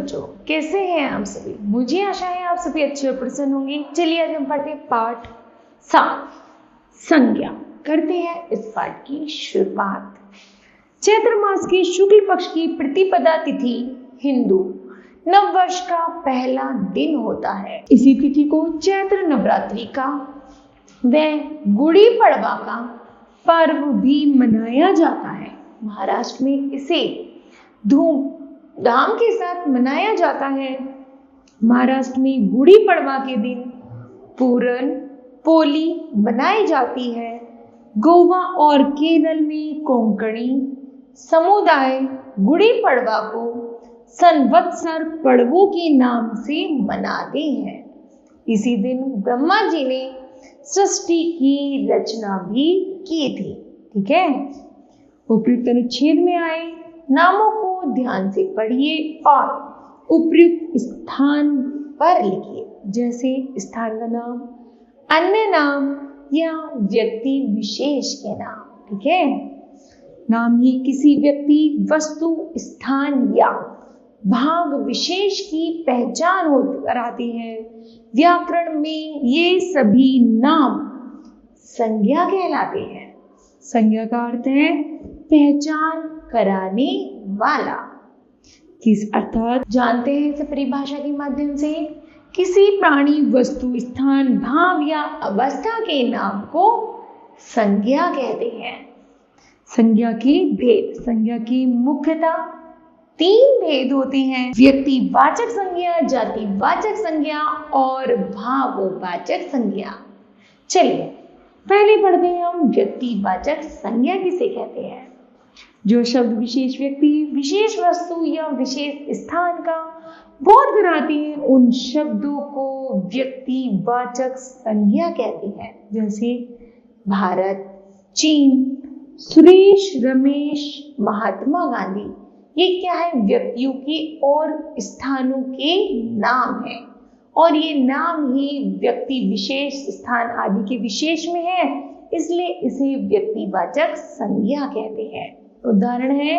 बच्चों, कैसे हैं आप सभी? मुझे आशा है आप सभी अच्छे और प्रसन्न होंगे। चलिए आज हम पढ़ते हैं पाठ 7 संज्ञा। करते हैं इस पाठ की शुरुआत। चैत्र मास के शुक्ल पक्ष की प्रतिपदा तिथि हिंदू नव वर्ष का पहला दिन होता है। इसी तिथि को चैत्र नवरात्रि का व गुड़ी पड़वा का पर्व भी मनाया जाता है। महाराष्ट्र में इसे धूमधाम के साथ मनाया जाता है। महाराष्ट्र में गुड़ी पड़वा के दिन पूरन पोली बनाई जाती है। गोवा और केरल में कोंकणी समुदाय गुड़ी पड़वा को संवत्सर पर्वों के नाम से मनाते हैं। इसी दिन ब्रह्मा जी ने सृष्टि की रचना भी की थी। ठीक है, उपयुक्त अनुच्छेद में आए नामों को ध्यान से पढ़िए और उपयुक्त स्थान पर लिखिए। जैसे स्थान का नाम, अन्य नाम या व्यक्ति विशेष के नाम। ठीक है, नाम ही किसी व्यक्ति, वस्तु, स्थान या भाग विशेष की पहचान कराते हैं। व्याकरण में ये सभी नाम संज्ञा कहलाते हैं। संज्ञा का अर्थ है पहचान कराने वाला। किस अर्थात जानते हैं इसे परिभाषा के माध्यम से, किसी प्राणी, वस्तु, स्थान, भाव या अवस्था के नाम को संज्ञा कहते हैं। संज्ञा के भेद। संज्ञा की मुख्यतः 3 भेद होते हैं: व्यक्तिवाचक संज्ञा, जातिवाचक संज्ञा और भाववाचक संज्ञा। चलिए पहले पढ़ते हैं हम व्यक्तिवाचक संज्ञा किसे कहते हैं। जो शब्द विशेष व्यक्ति, विशेष वस्तु या विशेष स्थान का बोध कराते हैं, उन शब्दों को व्यक्तिवाचक संज्ञा कहते हैं। जैसे भारत, चीन, सुरेश, रमेश, महात्मा गांधी। ये क्या है? व्यक्तियों के और स्थानों के नाम है, और ये नाम ही व्यक्ति विशेष, स्थान आदि के विशेष में है, इसलिए इसे व्यक्तिवाचक संज्ञा कहते हैं। उदाहरण है,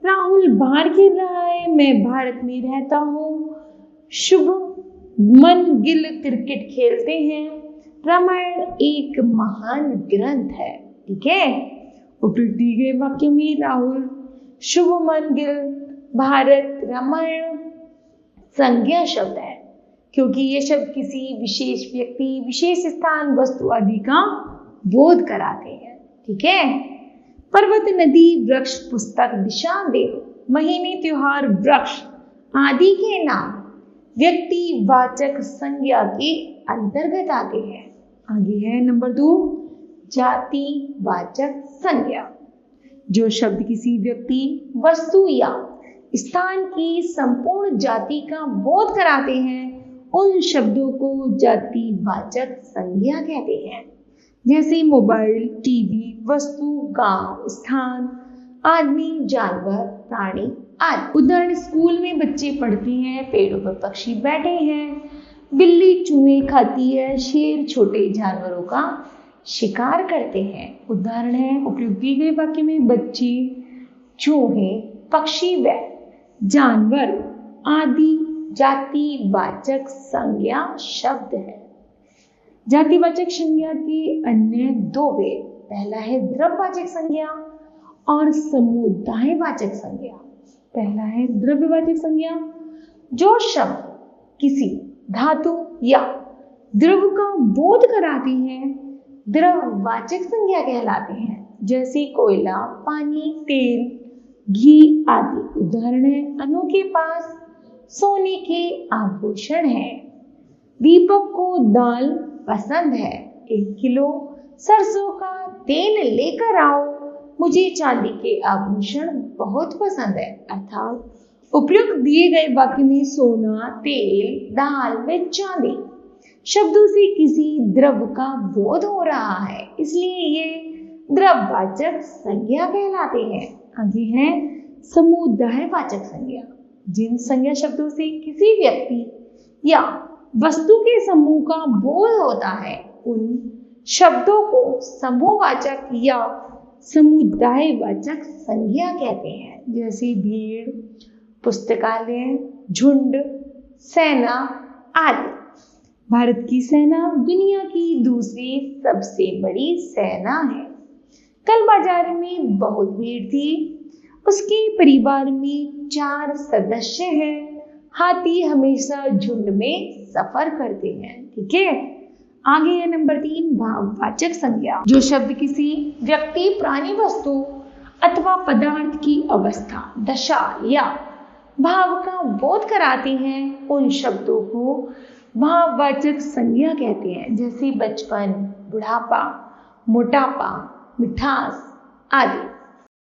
राहुल बाहर खेल रहा है, मैं भारत में रहता हूँ। शुभमन गिल क्रिकेट खेलते हैं। रामायण एक महान ग्रंथ है। ठीक है, उपयुक्त दिए गए वाक्य में राहुल, शुभमन गिल, भारत, रामायण संज्ञा शब्द है, क्योंकि ये शब्द किसी विशेष व्यक्ति, विशेष स्थान, वस्तु आदि का बोध कराते हैं। ठीक है, पर्वत, नदी, वृक्ष, पुस्तक, दिशा, देव, महीने, त्योहार, वृक्ष आदि के नाम व्यक्तिवाचक संज्ञा के अंतर्गत आते हैं। आगे है नंबर 2, जातिवाचक संज्ञा। जो शब्द किसी व्यक्ति, वस्तु या स्थान की संपूर्ण जाति का बोध कराते हैं, उन शब्दों को जातिवाचक संज्ञा कहते हैं। जैसे मोबाइल, टीवी, वस्तु, गांव, स्थान, आदमी, जानवर, प्राणी आदि। उदाहरण, स्कूल में बच्चे पढ़ते हैं, पेड़ों पर पक्षी बैठे हैं, बिल्ली चूहे खाती है, शेर छोटे जानवरों का शिकार करते हैं। उदाहरण है, उपयुक्त दिए गए वाक्य में बच्चे, चूहे, पक्षी व जानवर आदि जातिवाचक संज्ञा शब्द है। जातिवाचक संज्ञा के अन्य 2 भेद। पहला है द्रव्यवाचक संज्ञा और समुदायवाचक संज्ञा। पहला है द्रव्यवाचक संज्ञा। जो शब्द किसी धातु या द्रव का बोध कराते हैं, द्रव्यवाचक संज्ञा कहलाते हैं। जैसे कोयला, पानी, तेल, घी आदि। उदाहरण है, अनु के पास सोने के आभूषण हैं। दीपक को दाल पसंद है। 1 किलो सरसों का तेल लेकर आओ, मुझे चांदी के आभूषण बहुत पसंद है। अर्थात उपयुक्त दिए गए वाक्य में सोना, तेल, दाल व चांदी शब्दों से किसी द्रव्य का बोध हो रहा है, इसलिए ये द्रव्यवाचक संज्ञा कहलाते हैं। आगे है समुदायवाचक संज्ञा। जिन संज्ञा शब्दों से किसी व्यक्ति या वस्तु के समूह का बोध होता है, उन शब्दों को समूहवाचक या समुदायवाचक संज्ञा कहते हैं। जैसे भीड़, पुस्तकालय, झुंड, सेना आदि। भारत की सेना दुनिया की दूसरी सबसे बड़ी सेना है। कल बाजार में बहुत भीड़ थी। उसके परिवार में 4 सदस्य हैं। हाथी हमेशा झुंड में सफर करते हैं। ठीक है, आगे है नंबर 3, भाववाचक संज्ञा। जो शब्द किसी व्यक्ति, प्राणी, वस्तु अथवा पदार्थ की अवस्था, दशा या भाव का बोध कराते हैं, उन शब्दों को भाववाचक संज्ञा कहते हैं। जैसे बचपन, बुढ़ापा, मोटापा, मिठास आदि।